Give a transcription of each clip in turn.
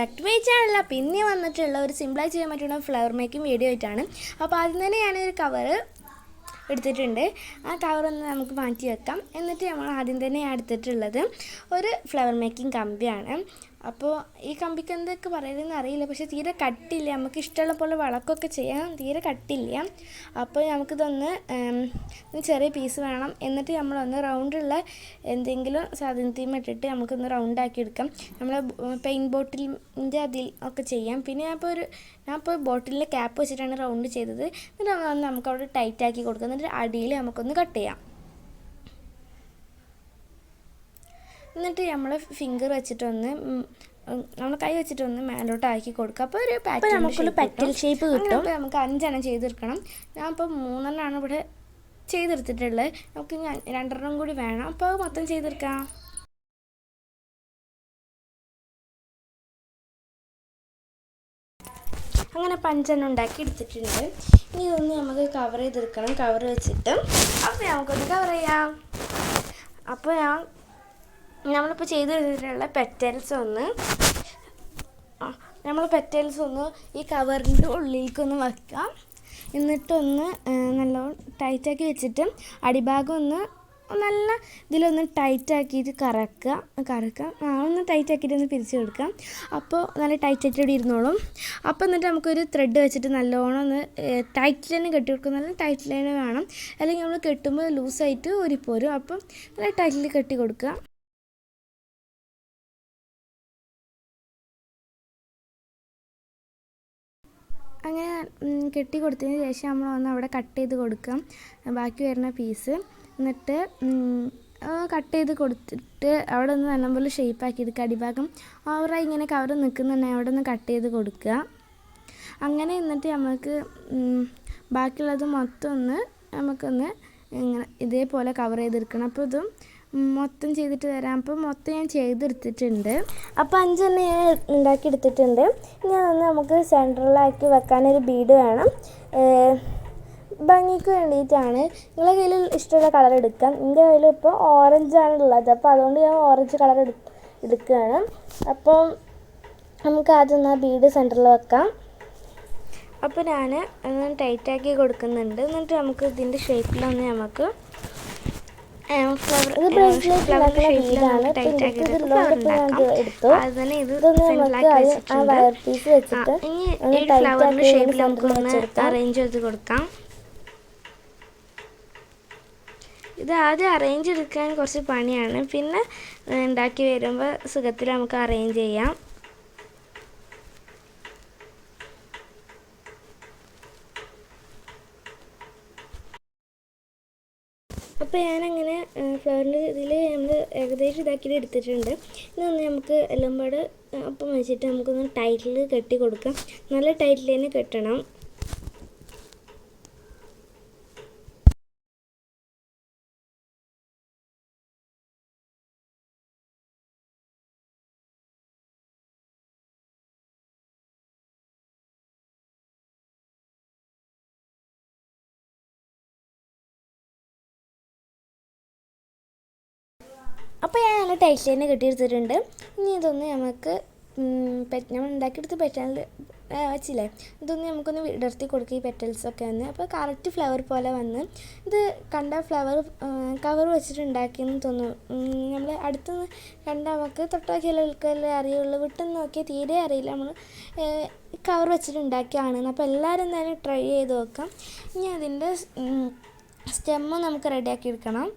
Back to my channel. പിന്നെ വന്നിട്ടുള്ള ഒരു സിമ്പിളായി ചെയ്യാൻ പറ്റുന്ന ഫ്ലവർ മേക്കിംഗ് വീഡിയോ ആയിട്ടാണ്. അപ്പോൾ ആദ്യം തന്നെ ഞാനൊരു കവർ എടുത്തിട്ടുണ്ട്. ആ കവറൊന്ന് നമുക്ക് മാറ്റി വെക്കാം. എന്നിട്ട് നമ്മൾ ആദ്യം തന്നെ എടുത്തിട്ടുള്ളത് ഒരു ഫ്ലവർ മേക്കിംഗ് കമ്പിയാണ്. അപ്പോൾ ഈ കമ്പിക്ക് എന്തൊക്കെ പറയുന്നതെന്ന് അറിയില്ല, പക്ഷേ തീരെ കട്ടില്ല. നമുക്ക് ഇഷ്ടമുള്ള പോലെ വളക്കൊക്കെ ചെയ്യാം, തീരെ കട്ടില്ല. അപ്പോൾ നമുക്കിതൊന്ന് ചെറിയ പീസ് വേണം. എന്നിട്ട് നമ്മളൊന്ന് റൗണ്ടുള്ള എന്തെങ്കിലും സാധനത്തിൽ ഇട്ടിട്ട് നമുക്കൊന്ന് റൗണ്ടാക്കി എടുക്കാം. നമ്മൾ പെയിൻറ്റ് ബോട്ടിലിൻ്റെ അതിൽ ഒക്കെ ചെയ്യാം. പിന്നെ ഞാനിപ്പോൾ ബോട്ടിലിൻ്റെ ക്യാപ്പ് വെച്ചിട്ടാണ് റൗണ്ട് ചെയ്തത്. എന്നിട്ട് നമുക്കവിടെ ടൈറ്റാക്കി കൊടുക്കാം. എന്നിട്ട് അടിയിൽ നമുക്കൊന്ന് കട്ട് ചെയ്യാം. എന്നിട്ട് നമ്മൾ ഫിംഗർ വെച്ചിട്ടൊന്ന് നമ്മൾ കൈ വെച്ചിട്ടൊന്ന് മേലോട്ട് ആക്കി കൊടുക്കുക. അപ്പോൾ ഒരു നമുക്കൊരു പെറ്റൽ ഷേപ്പ് കിട്ടും. അപ്പോൾ നമുക്ക് 5 ചെയ്തെടുക്കണം. ഞാൻ ഇപ്പോൾ 3 ഇവിടെ ചെയ്തെടുത്തിട്ടുള്ളത്. നമുക്ക് 2 കൂടി വേണം. അപ്പോൾ മൊത്തം ചെയ്തെടുക്കാം. അങ്ങനെ 5 ഉണ്ടാക്കി എടുത്തിട്ടുണ്ട്. ഇനി ഇതൊന്ന് നമുക്ക് കവർ ചെയ്തെടുക്കണം. കവർ വെച്ചിട്ട് അപ്പോൾ നമുക്കൊന്ന് കവർ ചെയ്യാം. അപ്പോൾ നമ്മളിപ്പോൾ ചെയ്തെടുത്തിട്ടുള്ള പെറ്റൽസ് ഒന്ന് ഈ കവറിൻ്റെ ഉള്ളിലേക്കൊന്ന് വയ്ക്കാം. എന്നിട്ടൊന്ന് നല്ലോണം ടൈറ്റാക്കി വെച്ചിട്ട് അടിഭാഗം ഒന്ന് നല്ല ഇതിലൊന്ന് ടൈറ്റാക്കിയിട്ട് കറക്കുക. ഒന്ന് ടൈറ്റാക്കിയിട്ട് ഒന്ന് പിരിച്ച് കൊടുക്കാം. അപ്പോൾ നല്ല ടൈറ്റായിട്ട് ഇവിടെ ഇരുന്നോളും. അപ്പോൾ എന്നിട്ട് നമുക്കൊരു ത്രെഡ് വെച്ചിട്ട് നല്ലോണം ഒന്ന് ടൈറ്റ് ലൈൻ കെട്ടി കൊടുക്കുക. നല്ല ടൈറ്റ് ലൈൻ വേണം, അല്ലെങ്കിൽ നമ്മൾ കെട്ടുമ്പോൾ ലൂസായിട്ട് ഊരിപ്പോരും. അപ്പം നല്ല ടൈറ്റിൽ കെട്ടി കൊടുക്കുക. അങ്ങനെ കെട്ടി കൊടുത്തതിന് ശേഷം നമ്മളൊന്ന് അവിടെ കട്ട് ചെയ്ത് കൊടുക്കാം, ബാക്കി വരുന്ന പീസ്. എന്നിട്ട് കട്ട് ചെയ്ത് കൊടുത്തിട്ട് അവിടെ ഒന്ന് നല്ലപോലെ ഷേപ്പാക്കി എടുക്കുക. അടിഭാഗം ഓവറായി ഇങ്ങനെ കവർ നിൽക്കുന്നുണ്ടെങ്കിൽ അവിടെ ഒന്ന് കട്ട് ചെയ്ത് കൊടുക്കുക. അങ്ങനെ എന്നിട്ട് നമുക്ക് ബാക്കിയുള്ളത് മൊത്തം നമുക്കൊന്ന് ഇങ്ങനെ ഇതേപോലെ കവർ ചെയ്തെടുക്കണം. അപ്പോൾ ഇതും മൊത്തം ചെയ്തിട്ട് തരാം. അപ്പോൾ മൊത്തം ഞാൻ ചെയ്തെടുത്തിട്ടുണ്ട്. അപ്പോൾ 5 ഞാൻ ഉണ്ടാക്കിയെടുത്തിട്ടുണ്ട്. ഇനി അതൊന്ന് നമുക്ക് സെൻട്രലാക്കി വെക്കാനൊരു ബീഡ് വേണം. ഭംഗിക്ക് വേണ്ടിയിട്ടാണ്. നിങ്ങളുടെ കയ്യിൽ ഇഷ്ടമുള്ള കളർ എടുക്കാം. എൻ്റെ കയ്യിൽ ഇപ്പോൾ ഓറഞ്ചാണ് ഉള്ളത്, അപ്പോൾ അതുകൊണ്ട് ഞാൻ ഓറഞ്ച് കളർ എടുക്കുകയാണ്. അപ്പോൾ നമുക്ക് ആദ്യം ആ ബീഡ് സെൻറ്ററിൽ വെക്കാം. അപ്പോൾ ഞാൻ ടൈറ്റാക്കി കൊടുക്കുന്നുണ്ട്. എന്നിട്ട് നമുക്ക് ഇതിൻ്റെ ഷേപ്പിലൊന്ന് നമുക്ക് അറേഞ്ച് ചെയ്ത് കൊടുക്കാം. ഇത് ആദ്യം അറേഞ്ച് എടുക്കാൻ കുറച്ച് പണിയാണ്, പിന്നെ ഉണ്ടാക്കി വരുമ്പോൾ സുഖത്തിൽ നമുക്ക് അറേഞ്ച് ചെയ്യാം. അപ്പോൾ ഞാനങ്ങനെ ഫ്ലവറിൻ്റെ ഇതിൽ നമ്മൾ ഏകദേശം ഇതാക്കിയിട്ട് എടുത്തിട്ടുണ്ട്. ഇതൊന്ന് നമുക്ക് എല്ലാം പാടെ ഒപ്പം വെച്ചിട്ട് നമുക്കൊന്ന് ടൈറ്റിൽ കെട്ടി കൊടുക്കാം. നല്ല ടൈറ്റിൽ തന്നെ കെട്ടണം. അപ്പോൾ ഞാൻ നല്ല ടൈറ്റിൽ തന്നെ കെട്ടിയെടുത്തിട്ടുണ്ട്. ഇനി ഇതൊന്ന് നമുക്ക് നമ്മൾ ഉണ്ടാക്കിയെടുത്ത് പെറ്റൽ വെച്ചില്ലേ, ഇതൊന്ന് നമുക്കൊന്ന് വിടർത്തി കൊടുക്കുക, ഈ പെറ്റൽസൊക്കെ ഒന്ന്. അപ്പോൾ കറക്റ്റ് ഫ്ലവർ പോലെ വന്ന് ഇത് കണ്ട ഫ്ലവർ കവർ വെച്ചിട്ട് ഉണ്ടാക്കിയെന്ന് തോന്നും. നമ്മൾ അടുത്തുനിന്ന് കണ്ട നമുക്ക് തൊട്ടാക്കിയല്ലേ അറിയുള്ളൂ, വിട്ടെന്ന് നോക്കിയാൽ തീരെ അറിയില്ല നമ്മൾ കവർ വെച്ചിട്ട് ഉണ്ടാക്കിയാണെന്ന്. അപ്പോൾ എല്ലാവരും തന്നെ ട്രൈ ചെയ്ത് നോക്കാം. ഇനി അതിൻ്റെ സ്റ്റെമ്മ് നമുക്ക് റെഡിയാക്കി എടുക്കണം.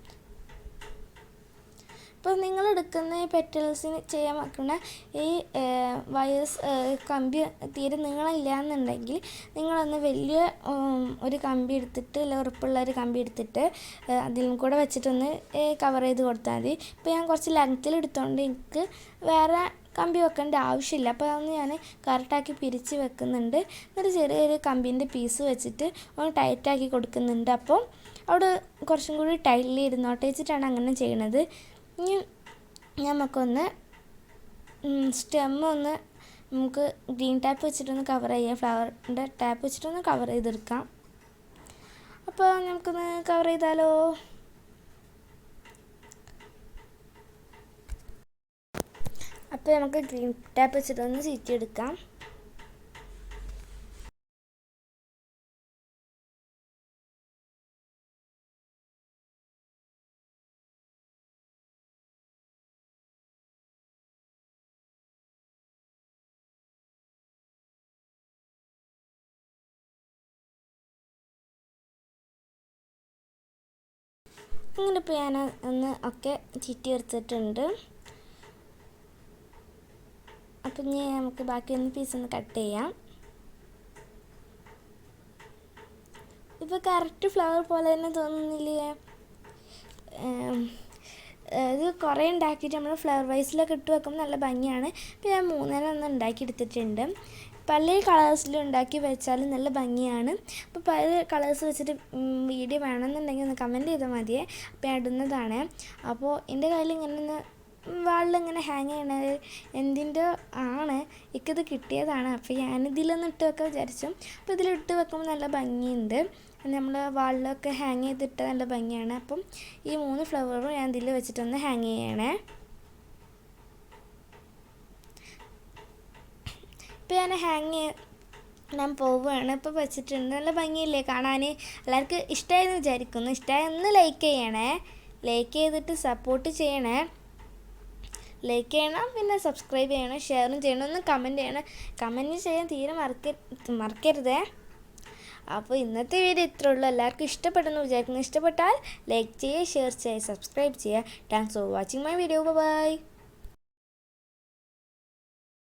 ഇപ്പോൾ നിങ്ങളെടുക്കുന്ന ഈ പെറ്റൽസിന് ചെയ്യാൻ വെക്കുന്ന ഈ വയേഴ്സ് കമ്പി തീരെ നീളമില്ല എന്നുണ്ടെങ്കിൽ നിങ്ങളൊന്ന് വലിയ ഒരു കമ്പി എടുത്തിട്ട്, അല്ല ഉറപ്പുള്ള ഒരു കമ്പി എടുത്തിട്ട് അതിലും കൂടെ വെച്ചിട്ടൊന്ന് കവർ ചെയ്ത് കൊടുത്താൽ മതി. ഇപ്പോൾ ഞാൻ കുറച്ച് ലെങ്ത്തിൽ എടുത്തുകൊണ്ട് എനിക്ക് വേറെ കമ്പി വെക്കേണ്ട ആവശ്യമില്ല. അപ്പോൾ അതൊന്ന് ഞാൻ കറക്റ്റാക്കി പിരിച്ച് വെക്കുന്നുണ്ട്. എന്നിട്ട് ചെറിയൊരു കമ്പീൻ്റെ പീസ് വെച്ചിട്ട് ഒന്ന് ടൈറ്റാക്കി കൊടുക്കുന്നുണ്ട്. അപ്പോൾ അവിടെ കുറച്ചും കൂടി ടൈറ്റ്ലി ഇരുന്നോട്ട് വെച്ചിട്ടാണ് അങ്ങനെ ചെയ്യണത്. ഇനി നമുക്കൊന്ന് സ്റ്റെമ്മൊന്ന് നമുക്ക് ഗ്രീൻ ടാപ്പ് വെച്ചിട്ടൊന്ന് കവർ ചെയ്യാം. ഫ്ലവറിൻ്റെ ടാപ്പ് വെച്ചിട്ടൊന്ന് കവർ ചെയ്തെടുക്കാം. അപ്പോൾ നമുക്കൊന്ന് കവർ ചെയ്താലോ. അപ്പോൾ അപ്പോൾ നമുക്ക് ഗ്രീൻ ടാപ്പ് വെച്ചിട്ടൊന്ന് ചീറ്റിയെടുക്കാം. അങ്ങനെ ഇപ്പോൾ ഞാൻ ഒന്ന് ഒക്കെ ചീറ്റി എടുത്തിട്ടുണ്ട്. അപ്പം ഇനി നമുക്ക് ബാക്കി ഒന്ന് പീസ് ഒന്ന് കട്ട് ചെയ്യാം. ഇപ്പോൾ കറക്റ്റ് ഫ്ലവർ പോലെ തന്നെ തോന്നുന്നില്ലേ? ഇത് കുറേ ഉണ്ടാക്കിയിട്ട് നമ്മൾ ഫ്ലവർ വൈസിലൊക്കെ ഇട്ട് വെക്കുമ്പോൾ നല്ല ഭംഗിയാണ്. ഇപ്പോൾ ഞാൻ 3 ഒന്ന് ഉണ്ടാക്കി എടുത്തിട്ടുണ്ട്. പല കളേഴ്സിലും ഉണ്ടാക്കി വെച്ചാൽ നല്ല ഭംഗിയാണ്. അപ്പോൾ പല കളേഴ്സ് വെച്ചിട്ട് വീഡിയോ വേണമെന്നുണ്ടെങ്കിൽ ഒന്ന് കമൻറ്റ് ചെയ്താൽ മതിയേ. അപ്പോൾ ഞാൻ ഇടുന്നതാണ്. അപ്പോൾ എൻ്റെ കയ്യിൽ ഇങ്ങനെ ഒന്ന് വാളിലിങ്ങനെ ഹാങ് ചെയ്യണത് എന്തിൻ്റെ ആണ്, എനിക്കിത് കിട്ടിയതാണ്. അപ്പോൾ ഞാനിതിലൊന്ന് ഇട്ട് വെക്കാൻ വിചാരിച്ചു. അപ്പോൾ ഇതിലിട്ട് വെക്കുമ്പോൾ നല്ല ഭംഗിയുണ്ട്. നമ്മൾ വാളിലൊക്കെ ഹാങ് ചെയ്തിട്ട് നല്ല ഭംഗിയാണ്. അപ്പം ഈ 3 ഫ്ലവറും ഞാൻ ഇതിൽ വെച്ചിട്ടൊന്ന് ഹാങ് ചെയ്യണേ. ഇപ്പോൾ ഞാൻ പോവുകയാണ്. ഇപ്പോൾ വെച്ചിട്ടുണ്ട്. നല്ല ഭംഗിയില്ലേ കാണാൻ? എല്ലാവർക്കും ഇഷ്ടമായെന്ന് വിചാരിക്കുന്നു. ഇഷ്ടമായെന്ന് ലൈക്ക് ചെയ്യണേ. ലൈക്ക് ചെയ്തിട്ട് സപ്പോർട്ട് ചെയ്യണേ. ലൈക്ക് ചെയ്യണം, പിന്നെ സബ്സ്ക്രൈബ് ചെയ്യണം, ഷെയറും ചെയ്യണം, ഒന്ന് കമൻറ്റ് ചെയ്യണം. കമൻറ്റ് ചെയ്യാൻ തീരെ മറക്കരുതേ. അപ്പോൾ ഇന്നത്തെ വീഡിയോ ഇത്രേ ഉള്ളൂ. എല്ലാവർക്കും ഇഷ്ടപ്പെട്ടെന്ന് വിചാരിക്കുന്നു. ഇഷ്ടപ്പെട്ടാൽ ലൈക്ക് ചെയ്യുക, ഷെയർ ചെയ്യുക, സബ്സ്ക്രൈബ് ചെയ്യുക. Thanks for watching my video. By.